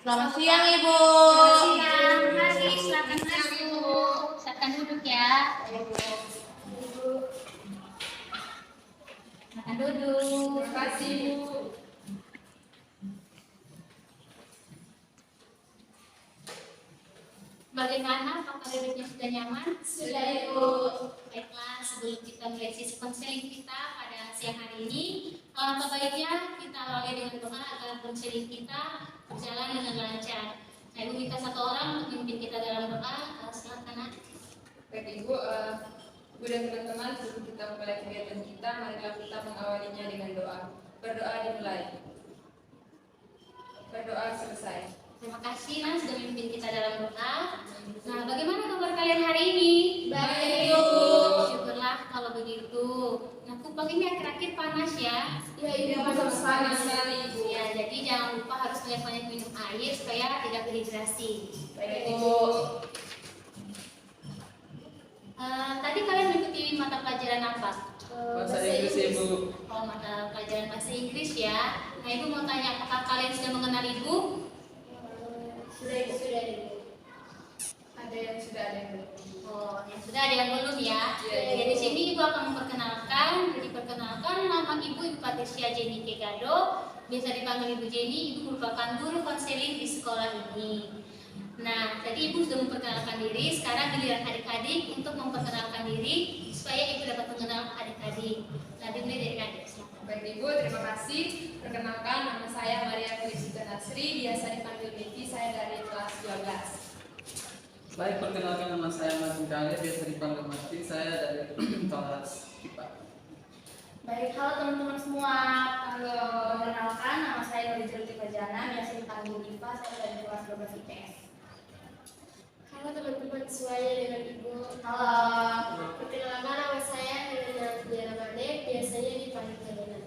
Selamat siang, Ibu. Selamat siang. Mari silakan masuk. Silakan duduk ya. Silakan duduk. Terima kasih, Bu. Bagaimana? Apakah duduknya sudah nyaman? Sudah, Ibu. Baiklah, sebelum kita mulai sesi konseling kita pada siang hari ini, alangkah baiknya kita awali dengan doa agar konseling kita berjalan dengan lancar. Nah, Ibu minta satu orang untuk memimpin kita dalam doa. Silakan, Nak. Baik, Ibu. Ibu dan teman-teman, sebelum kita mulai kegiatan kita, marilah kita mengawalinya dengan doa. Berdoa dimulai. Berdoa selesai. Terima kasih, Nas, sudah memimpin kita dalam doa. Nah, bagaimana kabar kalian hari ini? Baik, Ibu. Syukurlah kalau begitu. Nah, Kupang ini akhir-akhir panas ya. Ya, Ibu. Panas sekali, Ibu. Ya, jadi jangan lupa harus banyak-banyak minum air supaya tidak dehidrasi. Baik, Ibu. Tadi kalian mengikuti mata pelajaran apa? Bahasa Inggris, Ibu. Oh, mata pelajaran bahasa Inggris ya. Nah, Ibu mau tanya, apakah kalian sudah mengenal Ibu? Sudah, Ibu. Ada yang sudah, ada yang belum. Oh, yang sudah ada yang belum ya. Iya, Ibu. Jadi di sini Ibu akan memperkenalkan. Jadi perkenalkan nama Ibu Patricia Jenny Kegado. Biasa dipanggil Ibu Jenny. Ibu merupakan guru konseling di sekolah ini. Nah, tadi Ibu sudah memperkenalkan diri. Sekarang giliran adik-adik untuk memperkenalkan diri supaya Ibu dapat mengenal adik-adik. Nah, dimulai dari adik. Silakan. Baik, Ibu, terima kasih. Perkenalkan, nama saya Maria Felicita Nasri, biasa dipanggil Vicky, saya dari kelas 12. Baik, perkenalkan nama saya Martin Kale, biasa dipanggil Martin, saya dari kelas IPA. Baik, halo teman-teman semua. Halo. Perkenalkan, nama saya Nuri Jelti Fajana, biasa dipanggil Diva, saya dari kelas 12 IPS. Halo teman-teman semuanya dengan Ibu. Halo. Perkenalkan nama saya Helena Tiaramane, biasanya dipanggil Helena.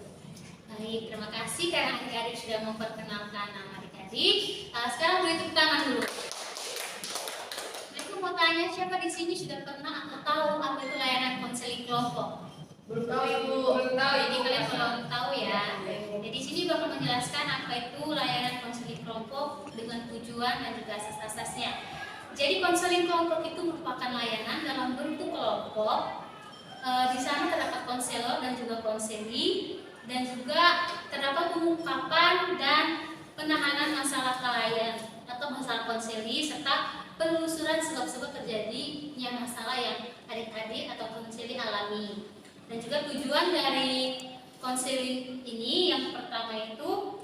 Baik, terima kasih karena adik-adik sudah memperkenalkan nama adik-adik. Sekarang boleh tepuk tangan dulu. Nah, aku mau tanya, siapa di sini sudah pernah atau tahu apa itu layanan konseling kelompok? Belum tahu, Ibu. Belum tahu, Jadi Ibu. kalian belum tahu ya. Jadi di sini bakal menjelaskan apa itu layanan konseling kelompok dengan tujuan dan juga asas-asasnya. Jadi konseling kelompok itu merupakan layanan dalam bentuk kelompok. Di sana terdapat konselor dan juga konseli, dan juga terdapat pengungkapan dan penanganan masalah klien atau masalah konseli serta penelusuran sebab-sebab terjadinya masalah yang adik-adik atau konseli alami. Dan juga tujuan dari konseling ini yang pertama itu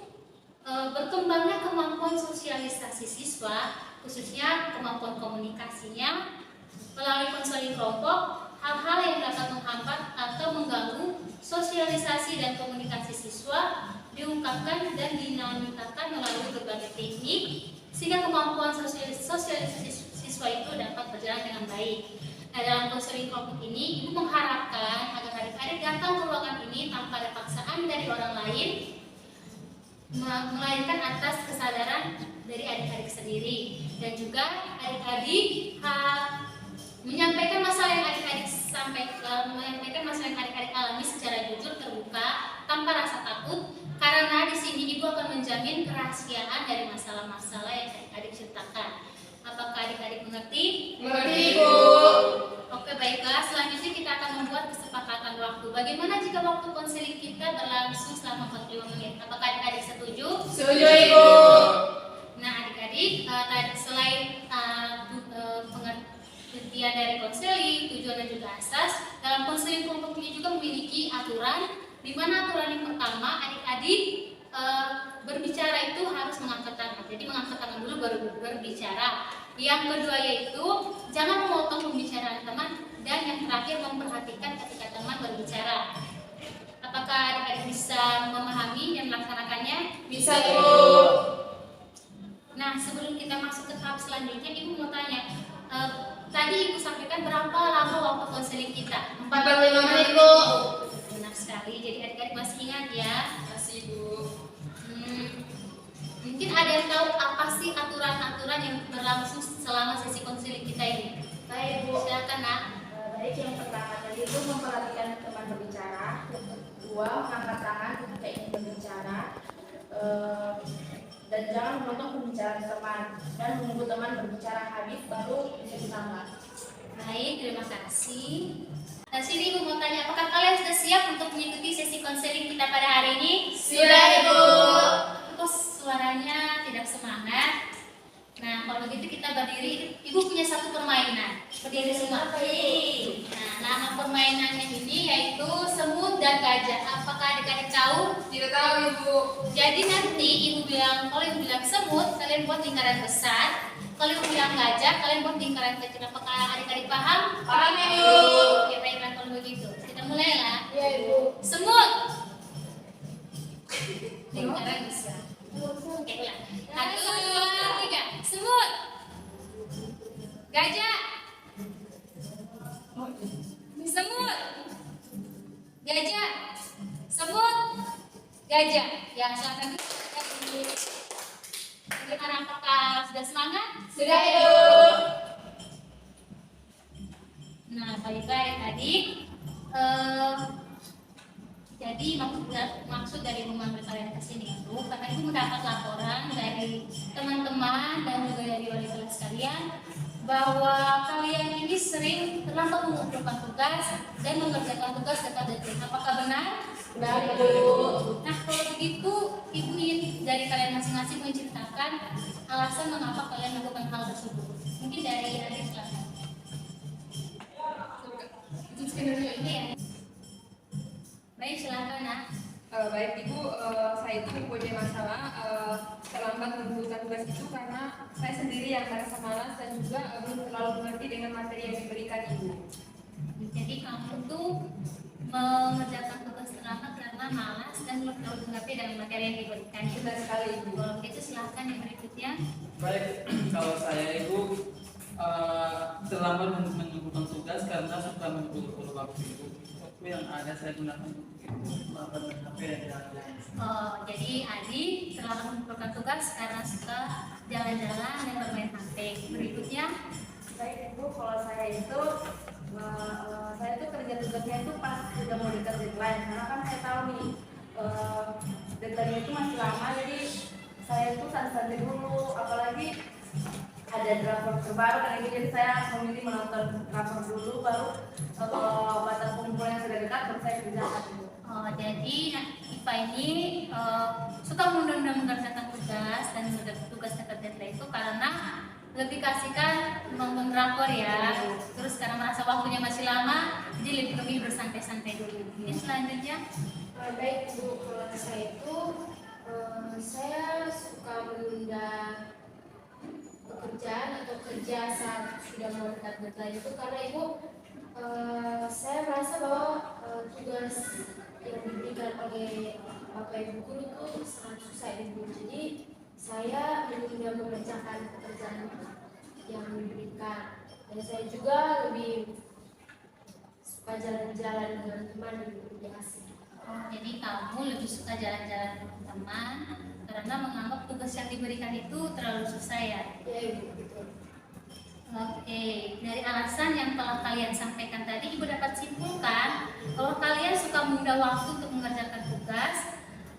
berkembangnya kemampuan sosialisasi siswa, khususnya kemampuan komunikasinya melalui konseling kelompok. Hal-hal yang dapat menghambat atau mengganggu sosialisasi dan komunikasi siswa diungkapkan dan dinamikakan melalui berbagai teknik sehingga kemampuan sosialisasi siswa itu dapat berjalan dengan baik. Nah, dalam konseling kelompok ini, Ibu mengharapkan agar adik-adik datang ke ruangan ini tanpa ada paksaan dari orang lain, melainkan atas kesadaran dari adik-adik sendiri, dan juga adik-adik menyampaikan masalah yang adik-adik alami secara jujur, terbuka, tanpa rasa takut, karena di sini Ibu akan menjamin kerahasiaan dari masalah-masalah yang adik-adik ceritakan. Apakah adik-adik mengerti? Mengerti, Ibu. Oke, baiklah. Selanjutnya kita akan membuat kesepakatan waktu. Bagaimana jika waktu konseling kita berlangsung selama 45 menit? Apakah adik-adik setuju? Setuju, Ibu. Nah, adik-adik, selain pengertian dari konseling, tujuan dan juga asas, dalam konseling kelompok ini juga memiliki aturan, di mana aturan yang pertama, adik-adik berbicara itu harus mengangkat tangan. Jadi mengangkat tangan dulu baru berbicara. Yang kedua yaitu jangan memotong pembicaraan teman, dan yang terakhir memperhatikan ketika teman berbicara. Apakah adik-adik bisa memahami dan melaksanakannya? Bisa, Ibu. Nah, sebelum kita masuk ke tahap selanjutnya, Ibu mau tanya, tadi Ibu sampaikan berapa lama waktu konseling kita? 45 menit, Bu. Benar sekali, jadi adik-adik masih ingat ya? Masih, Ibu. Mungkin ada yang tahu apa sih aturan-aturan yang berlangsung selama sesi konseling kita ini? Baik, Bu. Silakan, Nak. Baik, yang pertama tadi itu memperhatikan teman berbicara, yang kedua mengangkat tangan ketika ingin berbicara, dan jangan memotong bicara teman dan menunggu teman berbicara habis baru bisa ditambah. Baik, terima kasih. Nah, sini Ibu mau tanya, apakah kalian sudah siap untuk mengikuti sesi konseling kita pada hari ini? Sudah, Ibu. Kok suaranya tidak semangat? Nah, kalau begitu kita berdiri. Ibu punya satu permainan. Berdiri semua. Nah, nama permainannya ini yaitu semut dan gajah. Apakah adik-adik tahu? Tidak tahu, Ibu. Jadi nanti Ibu bilang, kalau Ibu bilang semut, kalian buat lingkaran besar. Kalau Ibu bilang gajah, kalian buat lingkaran kecil. Apakah adik-adik paham? Paham, Ibu. Oke, baiklah kalau begitu. Kita mulai lah. Ya, Ibu. Semut. Lingkaran besar. Oke, ulang. 1, 2, 3. Semut. Gajah. Semut. Gajah. Semut. Gajah. Ya, silakan. Bagaimana, apakah sudah semangat? Sudah, Ibu. Nah, baik-baik adik. Jadi maksud dari memanggil kalian ke sini itu karena Ibu mendapat laporan dari teman-teman dan juga dari wali kelas kalian bahwa kalian ini sering terlambat mengumpulkan tugas dan mengerjakan tugas tepat deadline. Apakah benar? Benar, Ibu. Nah, kalau begitu Ibu ingin dari kalian masing-masing menceritakan alasan mengapa kalian melakukan hal tersebut. Mungkin dari adik silakan. Itu skenario ini. Iya. Baik, silakan Nak. Baik, Ibu, saya itu punya masalah terlambat mengumpulkan tugas itu karena saya sendiri yang merasa malas dan juga belum terlalu mengerti dengan materi yang diberikan Ibu. Jadi kamu tuh mengerjakan tugas terlambat karena malas dan belum terlalu mengerti dengan materi yang diberikan. Benar sekali, Ibu. Kalau begitu silakan yang berikutnya. Baik, kalau saya Ibu terlambat mengumpulkan tugas karena suka mengulur-ulur waktu Ibu. Waktu yang ada saya gunakan untuk melakukan HP dan jalan-jalan. Oh, jadi Adi terlambat mengumpulkan tugas karena suka jalan-jalan dan bermain HP. Berikutnya, Baik Ibu, kalau saya itu kerja tugasnya itu pas sudah mau dekat deadline karena kan saya tahu nih deadline itu masih lama, jadi saya itu santai dulu, apalagi ada rapor terbaru kan ini, jadi saya memilih menonton rapor dulu baru kalau batas kumpul yang sudah dekat baru saya kerjakan dulu. jadi IPA ini suka menunda mengerjakan tugas dan mengerjakan tugas dekat deadline itu karena lebih kasihkan nonton drakor ya, terus karena merasa waktunya masih lama jadi lebih bersantai-santai dulu. Ini selanjutnya, Baik, Ibu. Kalau saya itu saya suka menunda pekerjaan atau kerja saat sudah mau dekat deadline itu karena Ibu, saya merasa bahwa tugas yang diberikan oleh Bapak Ibu guru itu sangat susah, Ibu. Jadi saya menunda mengerjakan pekerjaan yang diberikan, dan saya juga lebih suka jalan-jalan dengan teman di biasa. jadi kamu lebih suka jalan-jalan dengan teman karena menganggap tugas yang diberikan itu terlalu susah ya. Ya, Ibu, betul. Oke, dari alasan yang telah kalian sampaikan tadi, Ibu dapat simpulkan bahwa kalian suka menunda waktu untuk mengerjakan tugas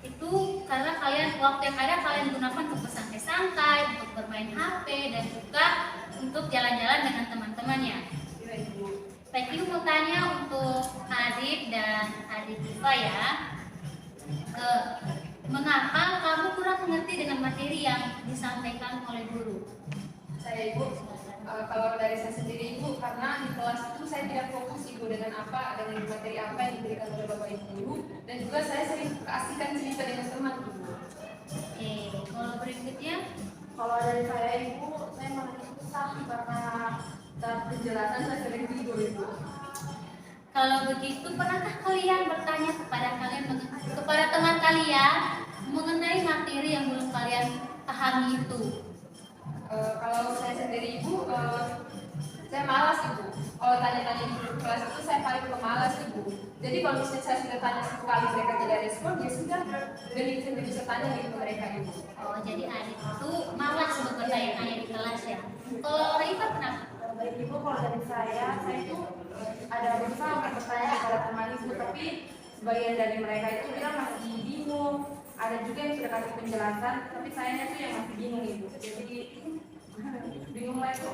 itu karena waktu yang ada kalian gunakan untuk bersantai-santai, untuk bermain HP, dan juga untuk jalan-jalan dengan teman-temannya. Iya, Ibu. Baik, Ibu mau tanya untuk Adit dan Adik Diva ya, mengapa kamu kurang mengerti dengan materi yang disampaikan oleh guru? Saya, Ibu, kalau dari saya sendiri, Ibu, karena di kelas itu saya tidak fokus, Ibu, dengan materi apa yang diberikan oleh Bapak Ibu guru, dan juga saya sering keasikan cerita dengan teman, Ibu. Oke, kalau berikutnya, Kalau dari saya Ibu, saya malah susah karena saat penjelasan saya sering tidur Ibu. kalau begitu pernahkah kalian bertanya kepada teman kalian mengenai materi yang belum kalian pahami itu? Kalau saya sendiri, Ibu, saya malas, Ibu. Kalau tanya-tanya di grup kelas itu saya paling pemalas, Ibu. Jadi kalau misalnya saya sudah tanya 10 kali mereka tidak respon, ya sudah, dan tidak bisa tanya lagi ke mereka, Ibu. Oh, jadi Adit itu malas untuk bertanya-tanya di kelas ya. Kalau Raifa kenapa? Baik Ibu, kalau dari saya itu ada berusaha untuk bertanya kepada teman Ibu, tapi sebagian dari mereka itu bilang masih bingung ada juga yang sudah kasih penjelasan, tapi sayangnya tuh yang masih bingung Ibu. Jadi bingung lah itu.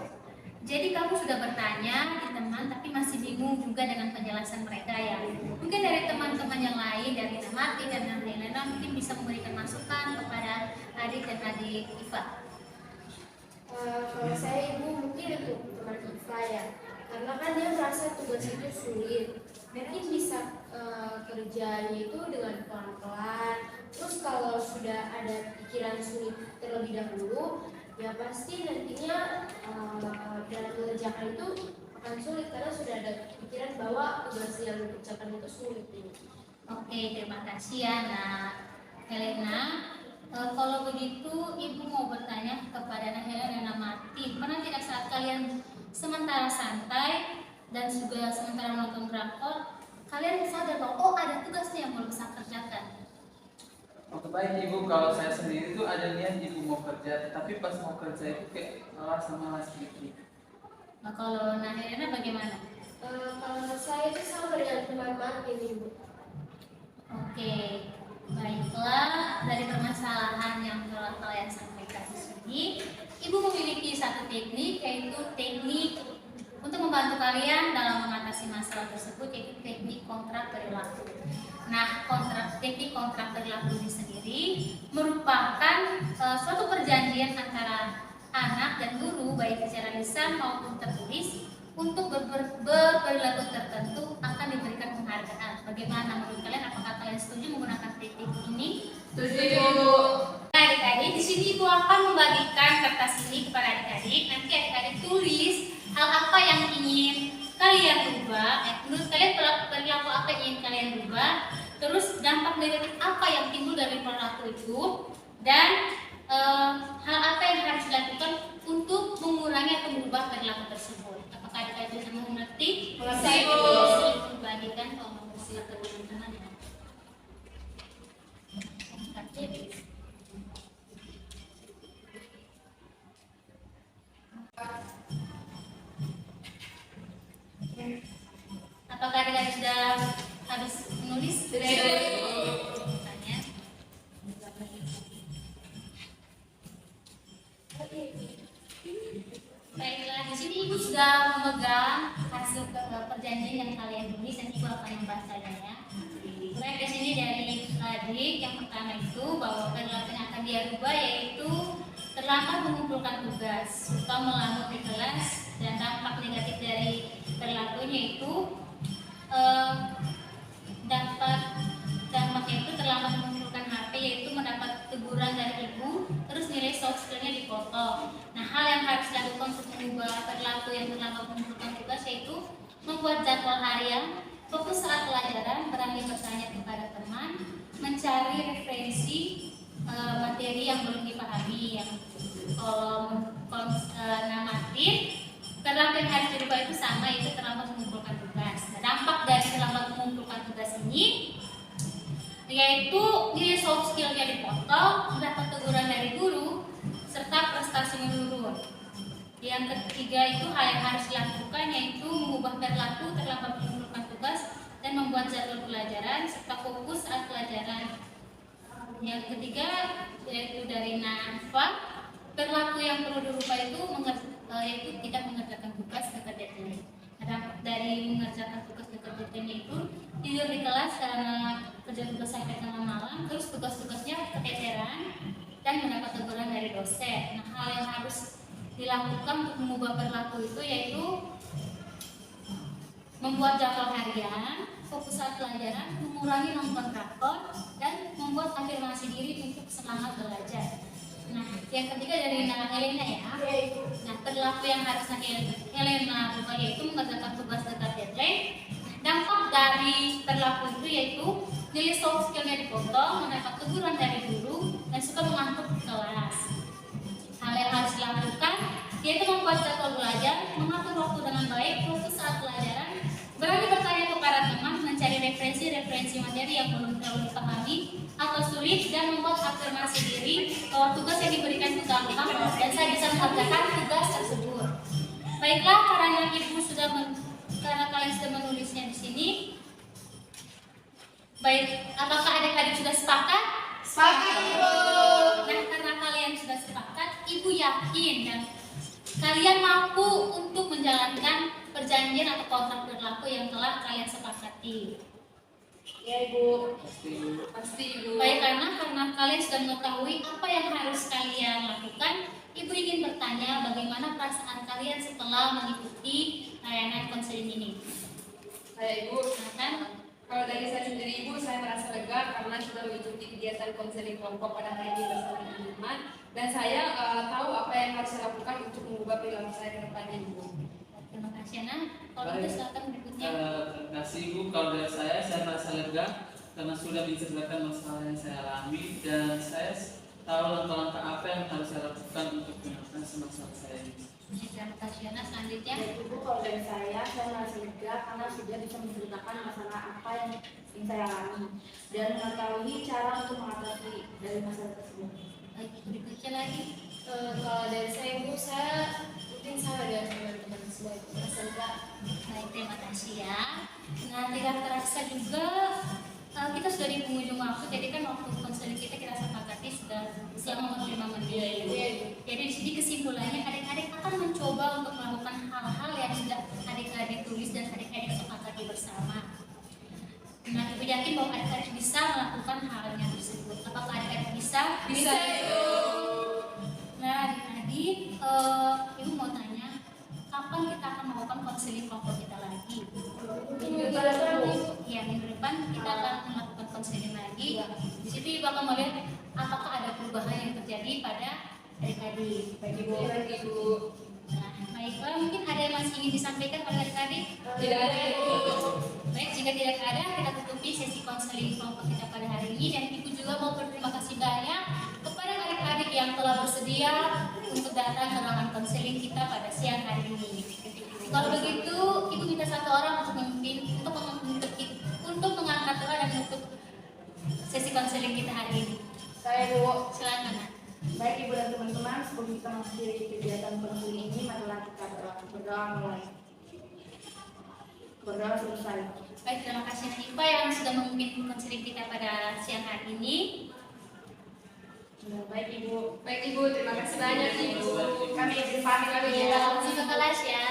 Jadi kamu sudah bertanya di teman tapi masih bingung juga dengan penjelasan mereka ya. Mungkin dari teman-teman yang lain, dari Martin dan Helena mungkin bisa memberikan masukan kepada adik dan adik Iva. Kalau saya Ibu mungkin untuk teman Iva ya, karena kan dia merasa tugas itu sulit. Mungkin bisa kerjanya itu dengan pelan-pelan. Terus kalau sudah ada pikiran sulit terlebih dahulu, ya pasti nantinya dalam mengerjakan itu akan sulit karena sudah ada pikiran bahwa tugas yang dikerjakan itu sulit ini. Oke, terima kasih ya. Nah, Helena, kalau begitu Ibu mau bertanya kepada Helena dan Martin, pernah tidak saat kalian sementara santai dan juga sementara menonton drakor, kalian sadar bahwa oh ada tugasnya yang belum bisa kerjakan? Oke baik Ibu, kalau saya sendiri tuh ada niat Ibu mau kerja, tapi pas mau kerja itu kayak malas sedikit. Nah, kalau Helena bagaimana? Kalau saya itu sama dengan teman Martin Ibu. Oke, baiklah, dari permasalahan yang telah kalian sampaikan di sini, Ibu memiliki satu teknik, yaitu teknik untuk membantu kalian dalam mengatasi masalah tersebut, yaitu teknik kontrak perilaku. Nah, teknik kontrak perilaku ini sendiri merupakan suatu perjanjian antara anak dan guru, baik secara lisan maupun tertulis, untuk berperilaku tertentu akan diberikan penghargaan. Bagaimana menurut kalian? Apakah kalian setuju menggunakan teknik ini? Setuju. Nah, adik-adik, di sini Ibu akan membagikan kertas ini kepada adik-adik. Nanti adik-adik tulis hal apa yang ingin kalian rubah. Menurut kalian perilaku apa yang ingin kalian rubah? Terus dampak negatif apa yang timbul dari perilaku itu? Dan hal apa yang harus dilakukan untuk mengurangi atau mengubah perilaku tersebut? Apakah adik-adik bisa mengerti? Mengerti, Bu. Bagikan kalau mengerti ke teman-teman ya. Apakah adik-adik sudah habis menulis? Tanya. Baiklah, di sini Ibu sudah memegang hasil perjanjian yang kalian tulis dan Ibu akan membacanya ya. Baik, di sini dari adik yang pertama itu bahwa perilaku yang akan dia rubah yaitu terlambat mengumpulkan tugas, suka melamun di kelas, dan dampak negatif dari perilakunya itu dampaknya itu terlambat mengumpulkan HP, yaitu mendapat teguran dari ibu, terus nilai soft skill-nya dipotong. Nah, hal yang harus dilakukan untuk mengubah perilaku yang terlambat mengumpulkan tugas yaitu membuat jadwal harian, fokus saat pelajaran, berani bertanya kepada teman, mencari referensi materi yang belum dipahami. Yang kalau Martin, perilaku yang harus dirubah itu sama, yaitu terlambat mengumpulkan tugas. Nah, dampak dari terlambat mengumpulkan tugas ini yaitu nilai soft skill-nya dipotong, mendapat teguran dari guru, serta prestasi menurun. Yang ketiga itu hal yang harus dilakukan yaitu mengubah perilaku terlambat mengumpulkan tugas dan membuat jadwal pelajaran serta fokus saat pelajaran. Yang ketiga yaitu dari Nafa, perilaku yang perlu dirubah itu yaitu tidak mengerjakan tugas dekat deadline. Dampak dari mengerjakan tugas dekat deadline itu tidur di kelas karena kerja tugas sampai tengah malam, terus tugas-tugasnya keteteran dan mendapat teguran dari dosen. Nah, hal yang harus dilakukan untuk mengubah perilaku itu yaitu membuat jadwal harian, fokus saat pelajaran, mengurangi nonton drakor, dan membuat afirmasi diri untuk semangat belajar. Nah, yang ketiga dari Helena ya. Nah, perilaku yang harus Helena rubah yaitu mengerjakan tugas dekat deadline. Dampak dari perilaku itu yaitu nilai soft skill-nya dipotong, mendapat teguran dari guru, dan suka mengantuk di kelas. Hal yang harus dilakukan yaitu membuat jadwal belajar, mengatur waktu dengan baik, fokus saat pelajaran, berani bertanya kepada teman, mencari referensi materi yang belum terlalu dipahami atau sulit, dan membuat afirmasi diri bahwa tugas yang diberikan itu gampang dan saya bisa mengerjakan tugas tersebut. Baiklah, karena kalian sudah menulisnya di sini. Baik, apakah adik-adik sudah sepakat? Sepakat, Ibu. Nah, karena kalian sudah sepakat, Ibu yakin dan kalian mampu untuk menjalankan perjanjian atau kontrak berlaku yang telah kalian sepakati. Ya Ibu. Pasti Ibu. Pasti, Ibu. Baik, karena kalian sudah mengetahui apa yang harus kalian lakukan, Ibu ingin bertanya bagaimana perasaan kalian setelah mengikuti layanan konseling ini. Saya Ibu. Silakan. Kalau dari saya sendiri Ibu, saya merasa lega karena sudah mengikuti kegiatan konseling kelompok pada hari ini bersama teman-teman, dan saya tahu apa yang harus saya lakukan untuk mengubah perilaku saya ke depannya, Ibu. Terima kasih, Ana. Kalau Baik. itu silakan berikutnya. Terima kasih Ibu. Kalau dari saya merasa lega karena sudah menceritakan masalah yang saya alami dan saya tahu langkah-langkah apa yang harus saya lakukan untuk menyelesaikan masalah saya ini. Terima kasih, Ana. Selanjutnya. Ya Ibu, kalau dari saya merasa lega karena sudah bisa menceritakan masalah apa yang saya alami dan mengetahui cara untuk mengatasi dari masalah tersebut. Baik, berikutnya lagi. Kalau dari saya Ibu, saya mungkin sama dengan teman-teman semua itu merasa lega. Baik, terima kasih ya. Nah, tidak terasa juga kita sudah di penghujung waktu, jadi kan waktu konseling kita sepakati sudah selama 45 menit. Jadi di sini kesimpulannya adik-adik akan mencoba untuk melakukan hal-hal yang sudah adik-adik tulis dan adik-adik sepakati bersama. Nah, Ibu yakin bahwa adik-adik bisa melakukan hal-hal tersebut. Apakah adik-adik bisa? Bisa, Ibu. Nah, adik-adik, Ibu mau tanya, kapan kita akan melakukan konseling kelompok kita lagi? Minggu depan Ibu. Ya, minggu depan kita akan melakukan konseling lagi. Di situ Ibu akan melihat apakah ada perubahan yang terjadi pada adik-adik. Baik, Ibu. Baik, Ibu. Nah, baiklah, mungkin ada yang masih ingin disampaikan pada adik-adik? Tidak ada, Ibu. Baik, jika tidak ada, kita tutupi sesi konseling kelompok kita pada hari ini, dan Ibu juga mau berterima kasih banyak kepada adik-adik yang telah bersedia untuk datang ke ruangan konseling kita pada siang hari ini. Kalau begitu, Ibu minta satu orang untuk memimpin, untuk mengangkat doa dan menutup sesi konseling kita hari ini. Saya Ibu. Silakan. Nak. Baik Ibu dan teman-teman, sebelum kita mengakhiri kegiatan konseling ini, marilah kita berdoa mulai. Berdoa selesai. Baik, terima kasih Ipa yang sudah memimpin konseling kita pada siang hari ini. Baik Ibu. Baik, Ibu. Terima kasih banyak, Ibu. Kami izin pamit Kami dulu. langsung ke kelas ya.